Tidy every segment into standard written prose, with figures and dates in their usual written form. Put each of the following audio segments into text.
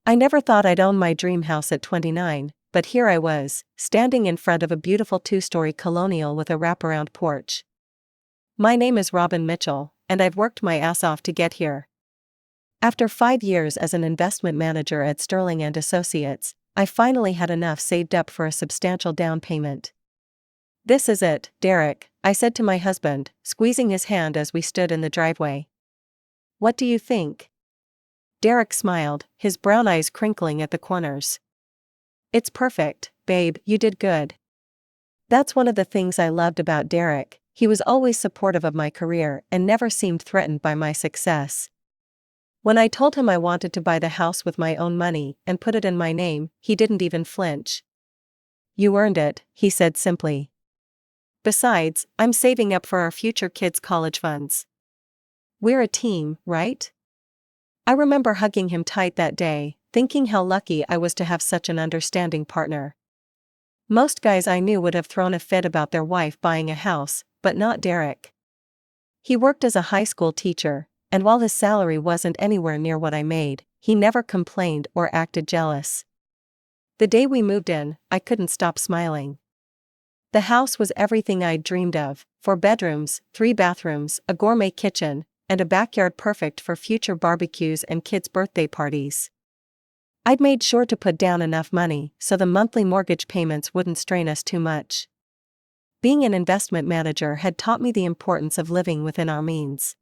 I never thought I'd own my dream house at 29, but here I was, standing in front of a beautiful 2-story colonial with a wraparound porch. My name is Robin Mitchell, and I've worked my ass off to get here. After 5 years as an investment manager at Sterling and Associates, I finally had enough saved up for a substantial down payment. "This is it, Derek," I said to my husband, squeezing his hand as we stood in the driveway. "What do you think?" Derek smiled, his brown eyes crinkling at the corners. "It's perfect, babe, you did good." That's one of the things I loved about Derek. He was always supportive of my career and never seemed threatened by my success. When I told him I wanted to buy the house with my own money and put it in my name, he didn't even flinch. "You earned it," he said simply. "Besides, I'm saving up for our future kids' college funds. We're a team, right?" I remember hugging him tight that day, thinking how lucky I was to have such an understanding partner. Most guys I knew would have thrown a fit about their wife buying a house, but not Derek. He worked as a high school teacher, and while his salary wasn't anywhere near what I made, he never complained or acted jealous. The day we moved in, I couldn't stop smiling. The house was everything I'd dreamed of: 4 bedrooms, 3 bathrooms, a gourmet kitchen, and a backyard perfect for future barbecues and kids' birthday parties. I'd made sure to put down enough money so the monthly mortgage payments wouldn't strain us too much. Being an investment manager had taught me the importance of living within our means.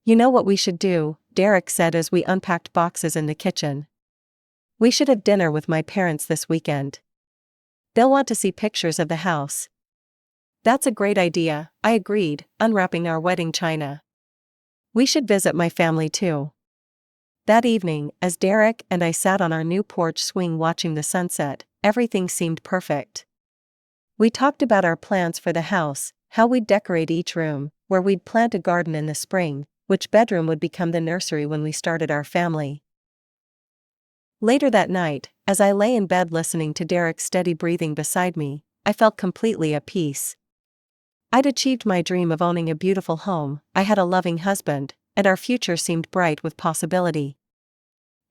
"You know what we should do," Derek said as we unpacked boxes in the kitchen. "We should have dinner with my parents this weekend. They'll want to see pictures of the house." "That's a great idea," I agreed, unwrapping our wedding china. "We should visit my family too." That evening, as Derek and I sat on our new porch swing watching the sunset, everything seemed perfect. We talked about our plans for the house, how we'd decorate each room, where we'd plant a garden in the spring, which bedroom would become the nursery when we started our family. Later that night, as I lay in bed listening to Derek's steady breathing beside me, I felt completely at peace. I'd achieved my dream of owning a beautiful home, I had a loving husband, and our future seemed bright with possibility.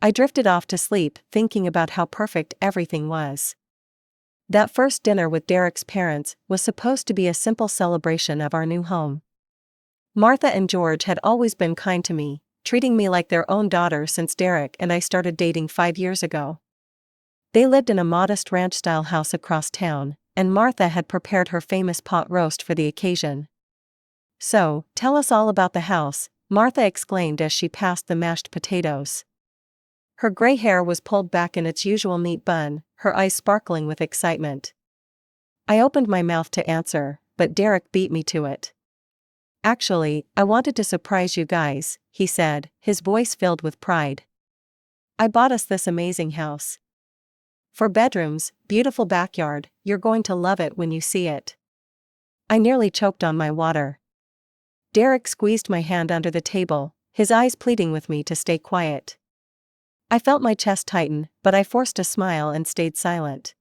I drifted off to sleep, thinking about how perfect everything was. That first dinner with Derek's parents was supposed to be a simple celebration of our new home. Martha and George had always been kind to me, treating me like their own daughter since Derek and I started dating 5 years ago. They lived in a modest ranch-style house across town, and Martha had prepared her famous pot roast for the occasion. "So, tell us all about the house," Martha exclaimed as she passed the mashed potatoes. Her gray hair was pulled back in its usual neat bun, her eyes sparkling with excitement. I opened my mouth to answer, but Derek beat me to it. "Actually, I wanted to surprise you guys," he said, his voice filled with pride. "I bought us this amazing house. 4 bedrooms, beautiful backyard, you're going to love it when you see it." I nearly choked on my water. Derek squeezed my hand under the table, his eyes pleading with me to stay quiet. I felt my chest tighten, but I forced a smile and stayed silent.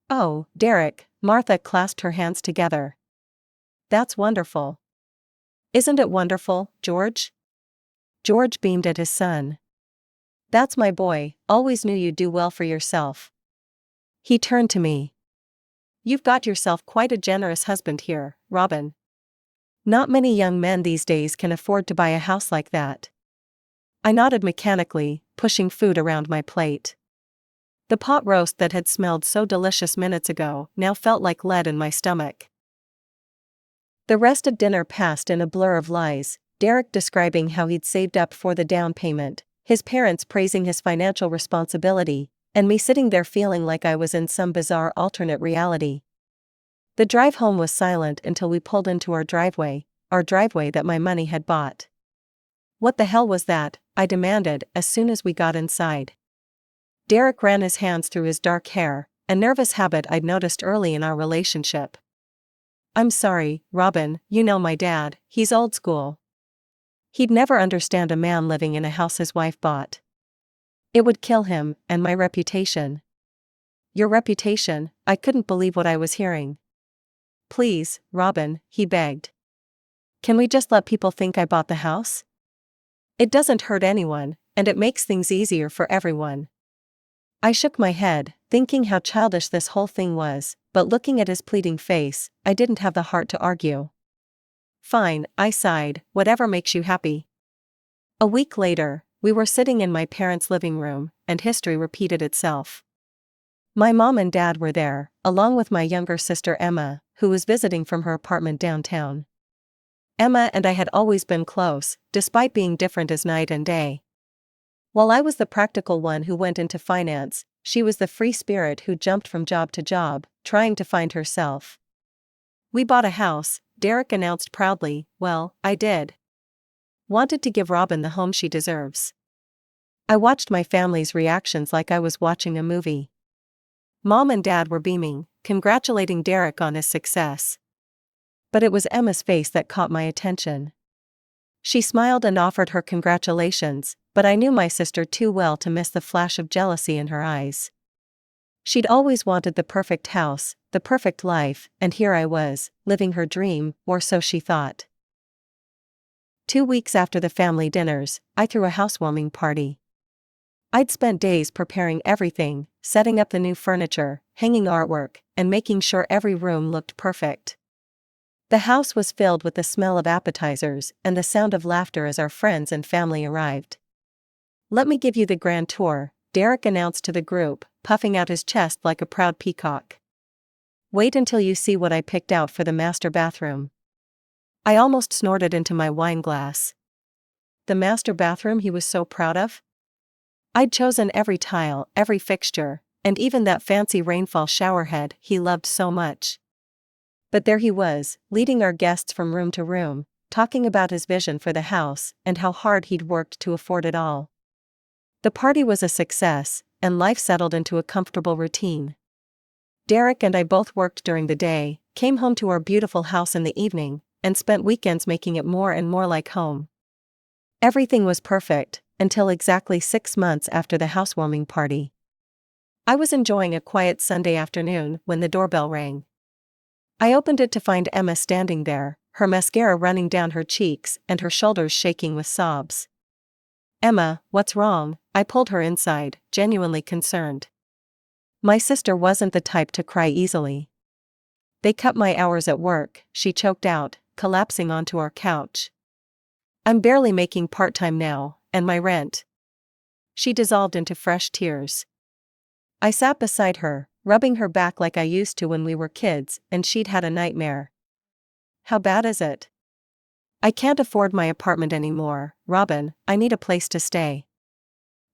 "Oh, Derek," Martha clasped her hands together. "That's wonderful." "Isn't it wonderful, George?" George beamed at his son. "That's my boy, always knew you'd do well for yourself." He turned to me. "You've got yourself quite a generous husband here, Robin. Not many young men these days can afford to buy a house like that." I nodded mechanically, pushing food around my plate. The pot roast that had smelled so delicious minutes ago now felt like lead in my stomach. The rest of dinner passed in a blur of lies, Derek describing how he'd saved up for the down payment, his parents praising his financial responsibility, and me sitting there feeling like I was in some bizarre alternate reality. The drive home was silent until we pulled into our driveway that my money had bought. "What the hell was that?" I demanded as soon as we got inside. Derek ran his hands through his dark hair, a nervous habit I'd noticed early in our relationship. "I'm sorry, Robin, you know my dad, he's old school. He'd never understand a man living in a house his wife bought. It would kill him, and my reputation." "Your reputation?" I couldn't believe what I was hearing. "Please, Robin," he begged. "Can we just let people think I bought the house? It doesn't hurt anyone, and it makes things easier for everyone." I shook my head, thinking how childish this whole thing was, but looking at his pleading face, I didn't have the heart to argue. "Fine," I sighed, "whatever makes you happy." A week later, we were sitting in my parents' living room, and history repeated itself. My mom and dad were there, along with my younger sister Emma, who was visiting from her apartment downtown. Emma and I had always been close, despite being different as night and day. While I was the practical one who went into finance, she was the free spirit who jumped from job to job, trying to find herself. "We bought a house," Derek announced proudly. "Well, I did. Wanted to give Robin the home she deserves." I watched my family's reactions like I was watching a movie. Mom and Dad were beaming, congratulating Derek on his success. But it was Emma's face that caught my attention. She smiled and offered her congratulations, but I knew my sister too well to miss the flash of jealousy in her eyes. She'd always wanted the perfect house, the perfect life, and here I was, living her dream, or so she thought. 2 weeks after the family dinners, I threw a housewarming party. I'd spent days preparing everything, setting up the new furniture, hanging artwork, and making sure every room looked perfect. The house was filled with the smell of appetizers and the sound of laughter as our friends and family arrived. "Let me give you the grand tour," Derek announced to the group, puffing out his chest like a proud peacock. "Wait until you see what I picked out for the master bathroom." I almost snorted into my wine glass. The master bathroom he was so proud of? I'd chosen every tile, every fixture, and even that fancy rainfall showerhead he loved so much. But there he was, leading our guests from room to room, talking about his vision for the house and how hard he'd worked to afford it all. The party was a success, and life settled into a comfortable routine. Derek and I both worked during the day, came home to our beautiful house in the evening, and spent weekends making it more and more like home. Everything was perfect, until exactly 6 months after the housewarming party. I was enjoying a quiet Sunday afternoon when the doorbell rang. I opened it to find Emma standing there, her mascara running down her cheeks and her shoulders shaking with sobs. "Emma, what's wrong?" I pulled her inside, genuinely concerned. My sister wasn't the type to cry easily. "They cut my hours at work," she choked out, collapsing onto our couch. "I'm barely making part-time now, and my rent." She dissolved into fresh tears. I sat beside her, rubbing her back like I used to when we were kids and she'd had a nightmare. "How bad is it?" "I can't afford my apartment anymore, Robin, I need a place to stay."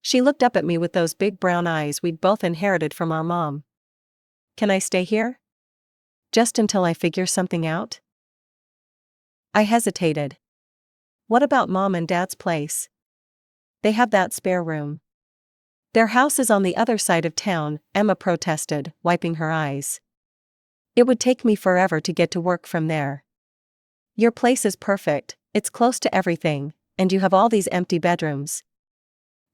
She looked up at me with those big brown eyes we'd both inherited from our mom. "Can I stay here? Just until I figure something out?" I hesitated. "What about Mom and Dad's place? They have that spare room." "Their house is on the other side of town," Emma protested, wiping her eyes. "It would take me forever to get to work from there." "Your place is perfect, it's close to everything, and you have all these empty bedrooms."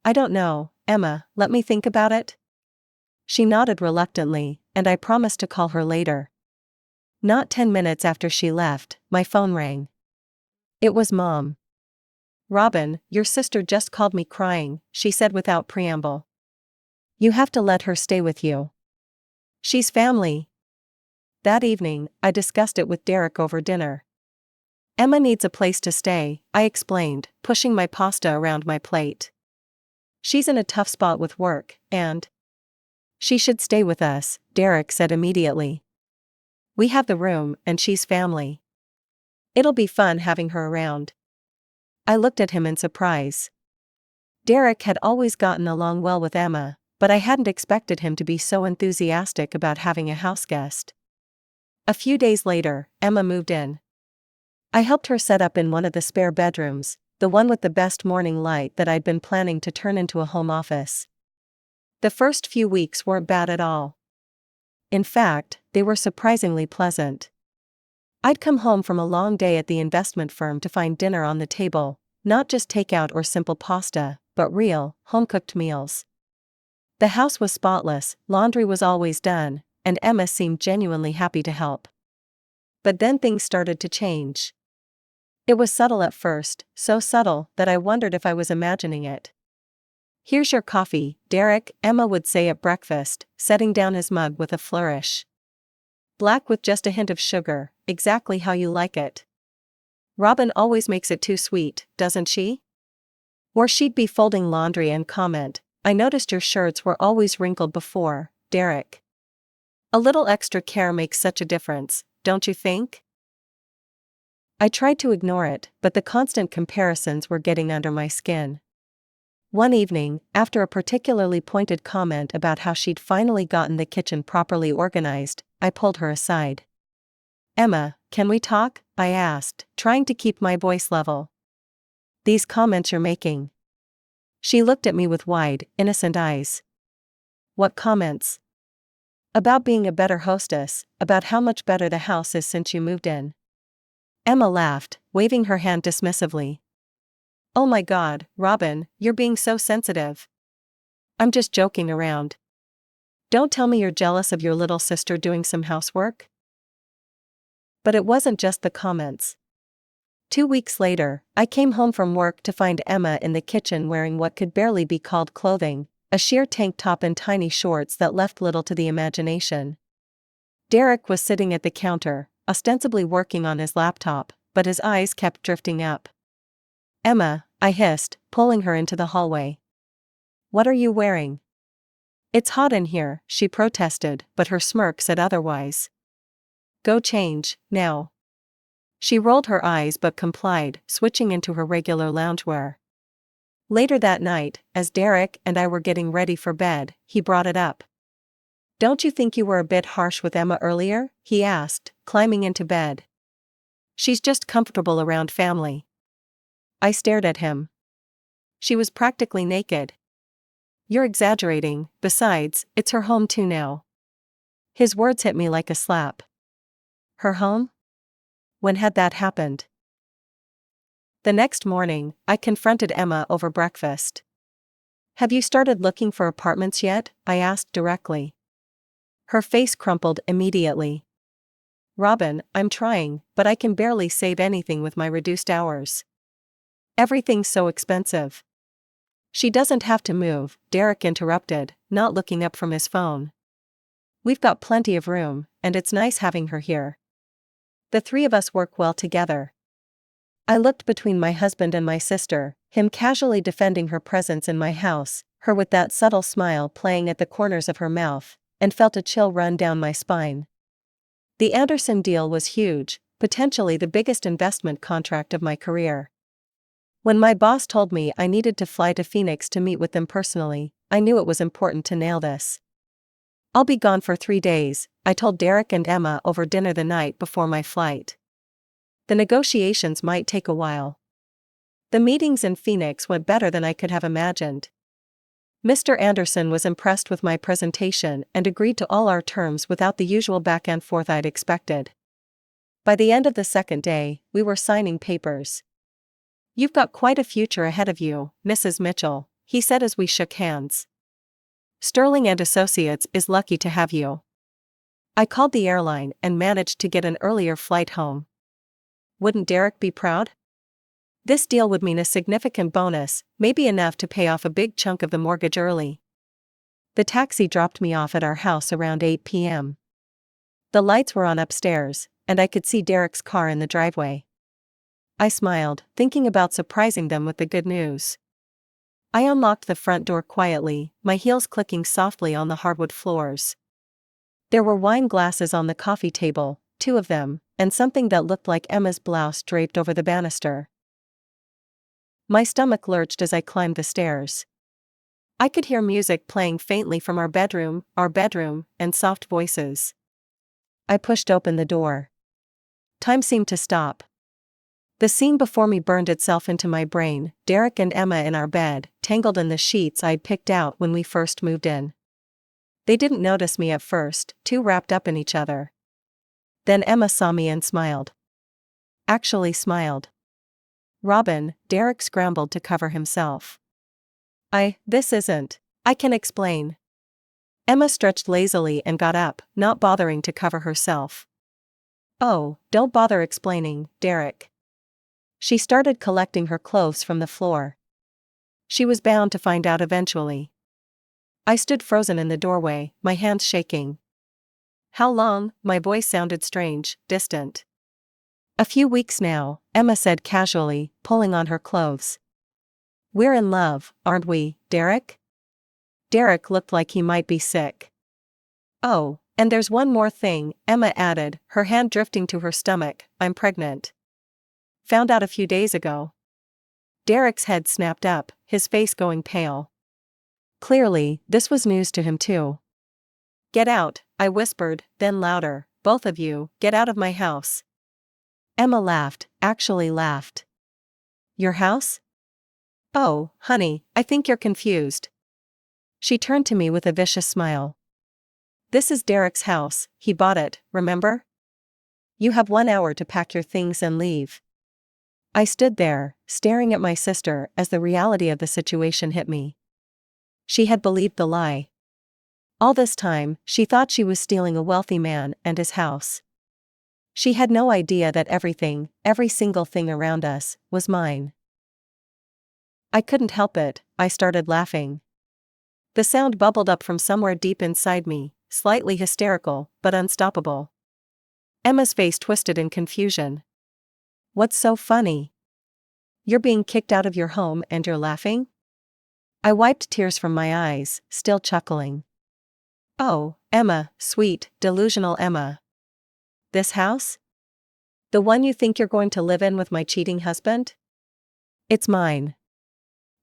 "I don't know, Emma, let me think about it." She nodded reluctantly, and I promised to call her later. Not 10 minutes after she left, my phone rang. It was Mom. "Robin, your sister just called me crying," she said without preamble. "You have to let her stay with you. She's family." That evening, I discussed it with Derek over dinner. "Emma needs a place to stay," I explained, pushing my pasta around my plate. "She's in a tough spot with work, and she should stay with us," Derek said immediately. "We have the room, and she's family. It'll be fun having her around." I looked at him in surprise. Derek had always gotten along well with Emma, but I hadn't expected him to be so enthusiastic about having a houseguest. A few days later, Emma moved in. I helped her set up in one of the spare bedrooms, the one with the best morning light that I'd been planning to turn into a home office. The first few weeks weren't bad at all. In fact, they were surprisingly pleasant. I'd come home from a long day at the investment firm to find dinner on the table, not just takeout or simple pasta, but real, home-cooked meals. The house was spotless, laundry was always done, and Emma seemed genuinely happy to help. But then things started to change. It was subtle at first, so subtle that I wondered if I was imagining it. Here's your coffee, Derek, Emma would say at breakfast, setting down his mug with a flourish. Black with just a hint of sugar, exactly how you like it. Robin always makes it too sweet, doesn't she? Or she'd be folding laundry and comment, I noticed your shirts were always wrinkled before, Derek. A little extra care makes such a difference, don't you think? I tried to ignore it, but the constant comparisons were getting under my skin. One evening, after a particularly pointed comment about how she'd finally gotten the kitchen properly organized, I pulled her aside. Emma, can we talk? I asked, trying to keep my voice level. These comments you're making. She looked at me with wide, innocent eyes. What comments? About being a better hostess, about how much better the house is since you moved in. Emma laughed, waving her hand dismissively. Oh my God, Robin, you're being so sensitive. I'm just joking around. Don't tell me you're jealous of your little sister doing some housework? But it wasn't just the comments. 2 weeks later, I came home from work to find Emma in the kitchen wearing what could barely be called clothing, a sheer tank top and tiny shorts that left little to the imagination. Derek was sitting at the counter, ostensibly working on his laptop, but his eyes kept drifting up. Emma, I hissed, pulling her into the hallway. What are you wearing? It's hot in here, she protested, but her smirk said otherwise. Go change, now. She rolled her eyes but complied, switching into her regular loungewear. Later that night, as Derek and I were getting ready for bed, he brought it up. Don't you think you were a bit harsh with Emma earlier? He asked, climbing into bed. She's just comfortable around family. I stared at him. She was practically naked. You're exaggerating, besides, it's her home too now. His words hit me like a slap. Her home? When had that happened? The next morning, I confronted Emma over breakfast. Have you started looking for apartments yet? I asked directly. Her face crumpled immediately. Robin, I'm trying, but I can barely save anything with my reduced hours. Everything's so expensive. She doesn't have to move, Derek interrupted, not looking up from his phone. We've got plenty of room, and it's nice having her here. The three of us work well together. I looked between my husband and my sister, him casually defending her presence in my house, her with that subtle smile playing at the corners of her mouth, and felt a chill run down my spine. The Anderson deal was huge, potentially the biggest investment contract of my career. When my boss told me I needed to fly to Phoenix to meet with them personally, I knew it was important to nail this. I'll be gone for 3 days, I told Derek and Emma over dinner the night before my flight. The negotiations might take a while. The meetings in Phoenix went better than I could have imagined. Mr. Anderson was impressed with my presentation and agreed to all our terms without the usual back and forth I'd expected. By the end of the second day, we were signing papers. You've got quite a future ahead of you, Mrs. Mitchell, he said as we shook hands. Sterling and Associates is lucky to have you. I called the airline and managed to get an earlier flight home. Wouldn't Derek be proud? This deal would mean a significant bonus, maybe enough to pay off a big chunk of the mortgage early. The taxi dropped me off at our house around 8 p.m. The lights were on upstairs, and I could see Derek's car in the driveway. I smiled, thinking about surprising them with the good news. I unlocked the front door quietly, my heels clicking softly on the hardwood floors. There were wine glasses on the coffee table, 2 of them, and something that looked like Emma's blouse draped over the banister. My stomach lurched as I climbed the stairs. I could hear music playing faintly from our bedroom, and soft voices. I pushed open the door. Time seemed to stop. The scene before me burned itself into my brain, Derek and Emma in our bed, tangled in the sheets I'd picked out when we first moved in. They didn't notice me at first, too wrapped up in each other. Then Emma saw me and smiled. Actually smiled. Robin, Derek scrambled to cover himself. This isn't. I can explain. Emma stretched lazily and got up, not bothering to cover herself. Oh, don't bother explaining, Derek. She started collecting her clothes from the floor. She was bound to find out eventually. I stood frozen in the doorway, my hands shaking. How long? My voice sounded strange, distant. A few weeks now, Emma said casually, pulling on her clothes. We're in love, aren't we, Derek? Derek looked like he might be sick. Oh, and there's one more thing, Emma added, her hand drifting to her stomach. I'm pregnant. Found out a few days ago. Derek's head snapped up, his face going pale. Clearly, this was news to him too. Get out, I whispered, then louder, both of you, get out of my house. Emma laughed, actually laughed. Your house? Oh, honey, I think you're confused. She turned to me with a vicious smile. This is Derek's house, he bought it, remember? You have 1 hour to pack your things and leave. I stood there, staring at my sister as the reality of the situation hit me. She had believed the lie. All this time, she thought she was stealing a wealthy man and his house. She had no idea that everything, every single thing around us, was mine. I couldn't help it, I started laughing. The sound bubbled up from somewhere deep inside me, slightly hysterical, but unstoppable. Emma's face twisted in confusion. What's so funny? You're being kicked out of your home and you're laughing? I wiped tears from my eyes, still chuckling. Oh, Emma, sweet, delusional Emma. This house? The one you think you're going to live in with my cheating husband? It's mine.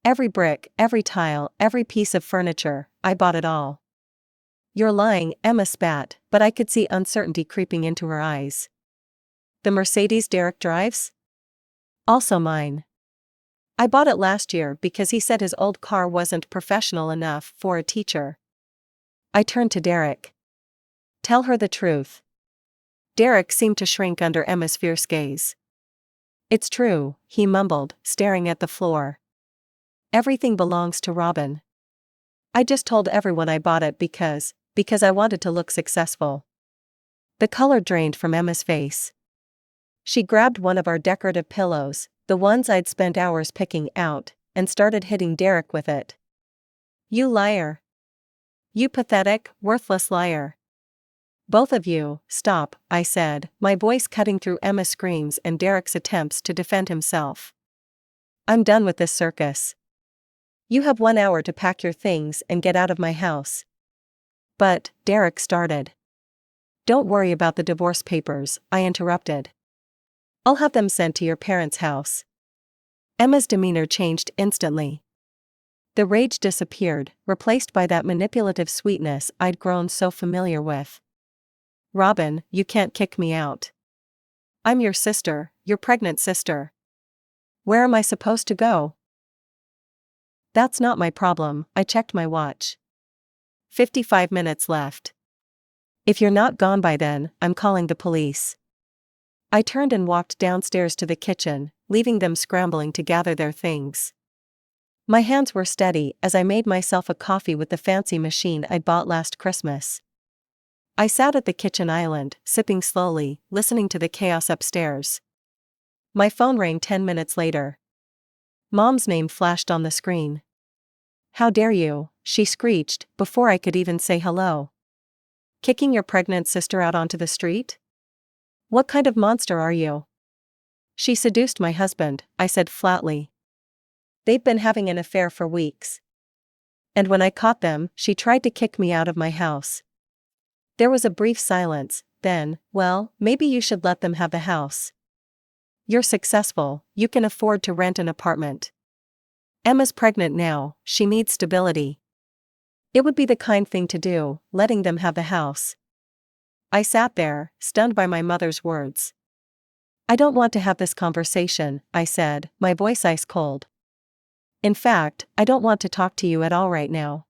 Every brick, every tile, every piece of furniture, I bought it all. You're lying, Emma spat, but I could see uncertainty creeping into her eyes. The Mercedes Derek drives? Also mine. I bought it last year because he said his old car wasn't professional enough for a teacher. I turned to Derek. Tell her the truth. Derek seemed to shrink under Emma's fierce gaze. It's true, he mumbled, staring at the floor. Everything belongs to Robin. I just told everyone I bought it because I wanted to look successful. The color drained from Emma's face. She grabbed one of our decorative pillows, the ones I'd spent hours picking out, and started hitting Derek with it. You liar. You pathetic, worthless liar. Both of you, stop, I said, my voice cutting through Emma's screams and Derek's attempts to defend himself. I'm done with this circus. You have 1 hour to pack your things and get out of my house. But, Derek started. Don't worry about the divorce papers, I interrupted. I'll have them sent to your parents' house. Emma's demeanor changed instantly. The rage disappeared, replaced by that manipulative sweetness I'd grown so familiar with. Robin, you can't kick me out. I'm your sister, your pregnant sister. Where am I supposed to go? That's not my problem, I checked my watch. 55 minutes left. If you're not gone by then, I'm calling the police. I turned and walked downstairs to the kitchen, leaving them scrambling to gather their things. My hands were steady as I made myself a coffee with the fancy machine I'd bought last Christmas. I sat at the kitchen island, sipping slowly, listening to the chaos upstairs. My phone rang 10 minutes later. Mom's name flashed on the screen. How dare you, she screeched, before I could even say hello. Kicking your pregnant sister out onto the street? What kind of monster are you? She seduced my husband, I said flatly. They've been having an affair for weeks. And when I caught them, she tried to kick me out of my house. There was a brief silence, then, well, maybe you should let them have the house. You're successful, you can afford to rent an apartment. Emma's pregnant now, she needs stability. It would be the kind thing to do, letting them have the house. I sat there, stunned by my mother's words. I don't want to have this conversation, I said, my voice ice cold. In fact, I don't want to talk to you at all right now.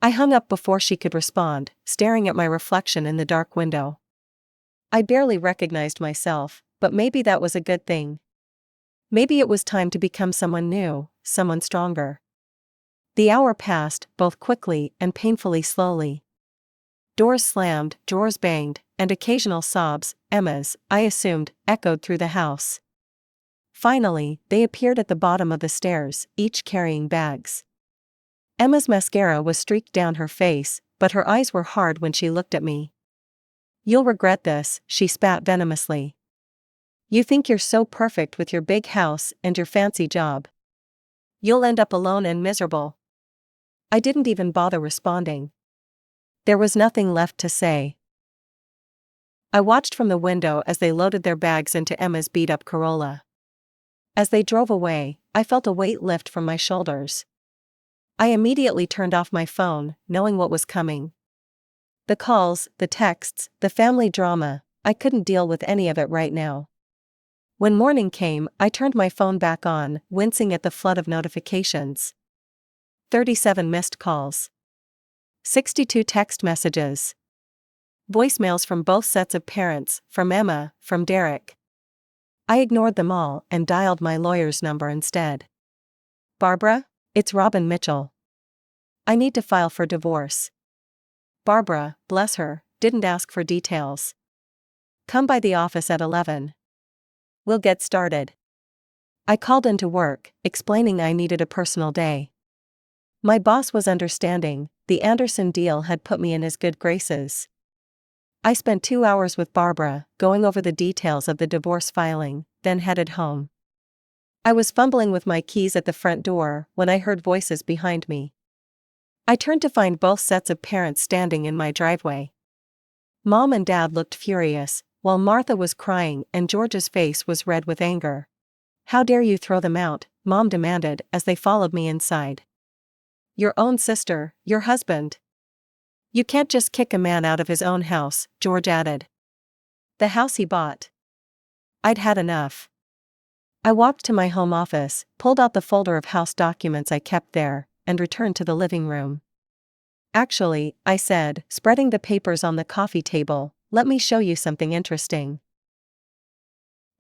I hung up before she could respond, staring at my reflection in the dark window. I barely recognized myself, but maybe that was a good thing. Maybe it was time to become someone new, someone stronger. The hour passed, both quickly and painfully slowly. Doors slammed, drawers banged, and occasional sobs, Emma's, I assumed, echoed through the house. Finally, they appeared at the bottom of the stairs, each carrying bags. Emma's mascara was streaked down her face, but her eyes were hard when she looked at me. "You'll regret this," she spat venomously. "You think you're so perfect with your big house and your fancy job. You'll end up alone and miserable." I didn't even bother responding. There was nothing left to say. I watched from the window as they loaded their bags into Emma's beat-up Corolla. As they drove away, I felt a weight lift from my shoulders. I immediately turned off my phone, knowing what was coming. The calls, the texts, the family drama, I couldn't deal with any of it right now. When morning came, I turned my phone back on, wincing at the flood of notifications. 37 missed calls. 62 text messages. Voicemails from both sets of parents, from Emma, from Derek. I ignored them all and dialed my lawyer's number instead. "Barbara? It's Robin Mitchell. I need to file for divorce." Barbara, bless her, didn't ask for details. "Come by the office at 11. We'll get started." I called into work, explaining I needed a personal day. My boss was understanding. The Anderson deal had put me in his good graces. I spent 2 hours with Barbara, going over the details of the divorce filing, then headed home. I was fumbling with my keys at the front door when I heard voices behind me. I turned to find both sets of parents standing in my driveway. Mom and Dad looked furious, while Martha was crying and George's face was red with anger. "How dare you throw them out?" Mom demanded as they followed me inside. "Your own sister, your husband. You can't just kick a man out of his own house," George added. "The house he bought." I'd had enough. I walked to my home office, pulled out the folder of house documents I kept there, and returned to the living room. "Actually," I said, spreading the papers on the coffee table, "let me show you something interesting."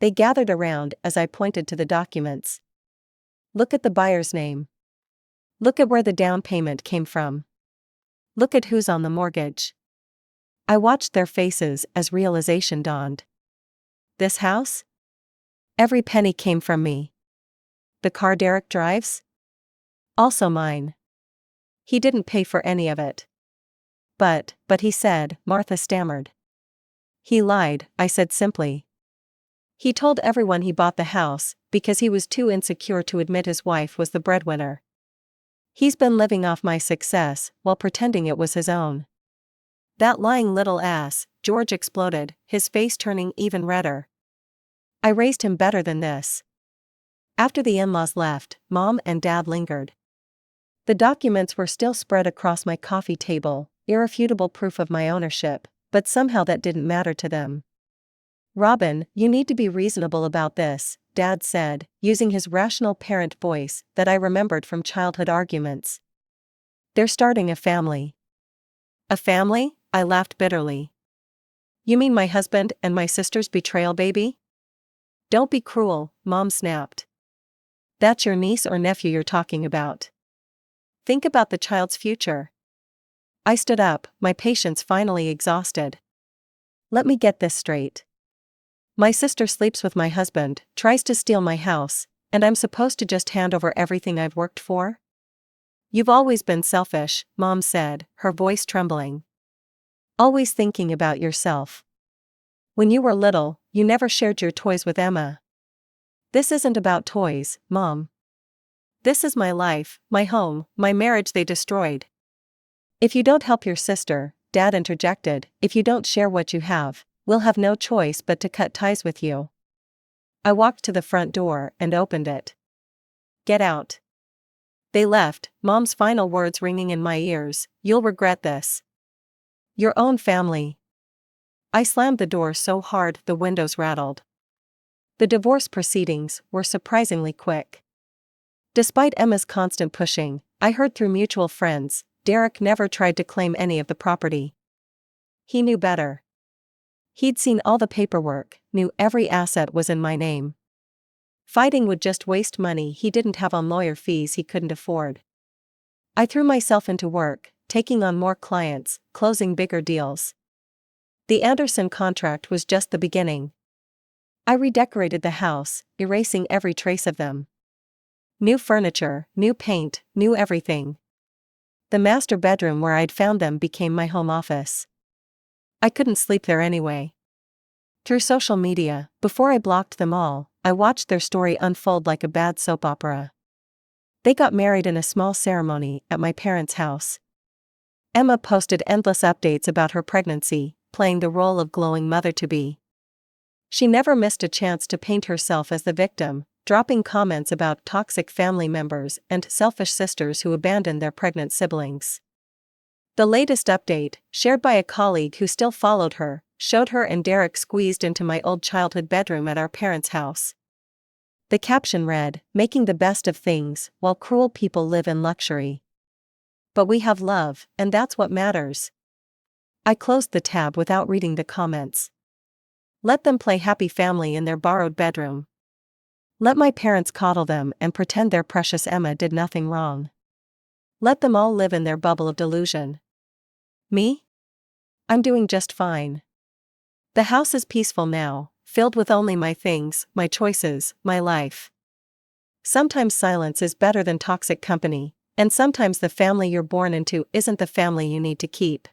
They gathered around as I pointed to the documents. "Look at the buyer's name. Look at where the down payment came from. Look at who's on the mortgage." I watched their faces as realization dawned. This house? Every penny came from me. The car Derek drives? Also mine. He didn't pay for any of it. But he said," Martha stammered. "He lied," I said simply. "He told everyone he bought the house, because he was too insecure to admit his wife was the breadwinner. He's been living off my success, while pretending it was his own." "That lying little ass," George exploded, his face turning even redder. "I raised him better than this." After the in-laws left, Mom and Dad lingered. The documents were still spread across my coffee table, irrefutable proof of my ownership, but somehow that didn't matter to them. "Robin, you need to be reasonable about this," Dad said, using his rational parent voice that I remembered from childhood arguments. "They're starting a family." "A family?" I laughed bitterly. "You mean my husband and my sister's betrayal baby?" "Don't be cruel," Mom snapped. "That's your niece or nephew you're talking about. Think about the child's future." I stood up, my patience finally exhausted. "Let me get this straight. My sister sleeps with my husband, tries to steal my house, and I'm supposed to just hand over everything I've worked for?" "You've always been selfish," Mom said, her voice trembling. "Always thinking about yourself. When you were little, you never shared your toys with Emma." "This isn't about toys, Mom. This is my life, my home, my marriage they destroyed." "If you don't help your sister," Dad interjected, "if you don't share what you have, we'll have no choice but to cut ties with you." I walked to the front door and opened it. "Get out." They left, Mom's final words ringing in my ears, "You'll regret this. Your own family." I slammed the door so hard the windows rattled. The divorce proceedings were surprisingly quick. Despite Emma's constant pushing, I heard through mutual friends, Derek never tried to claim any of the property. He knew better. He'd seen all the paperwork, knew every asset was in my name. Fighting would just waste money he didn't have on lawyer fees he couldn't afford. I threw myself into work, taking on more clients, closing bigger deals. The Anderson contract was just the beginning. I redecorated the house, erasing every trace of them. New furniture, new paint, new everything. The master bedroom where I'd found them became my home office. I couldn't sleep there anyway. Through social media, before I blocked them all, I watched their story unfold like a bad soap opera. They got married in a small ceremony at my parents' house. Emma posted endless updates about her pregnancy, playing the role of glowing mother-to-be. She never missed a chance to paint herself as the victim, dropping comments about toxic family members and selfish sisters who abandoned their pregnant siblings. The latest update, shared by a colleague who still followed her, showed her and Derek squeezed into my old childhood bedroom at our parents' house. The caption read, "Making the best of things, while cruel people live in luxury. But we have love, and that's what matters." I closed the tab without reading the comments. Let them play happy family in their borrowed bedroom. Let my parents coddle them and pretend their precious Emma did nothing wrong. Let them all live in their bubble of delusion. Me? I'm doing just fine. The house is peaceful now, filled with only my things, my choices, my life. Sometimes silence is better than toxic company, and sometimes the family you're born into isn't the family you need to keep.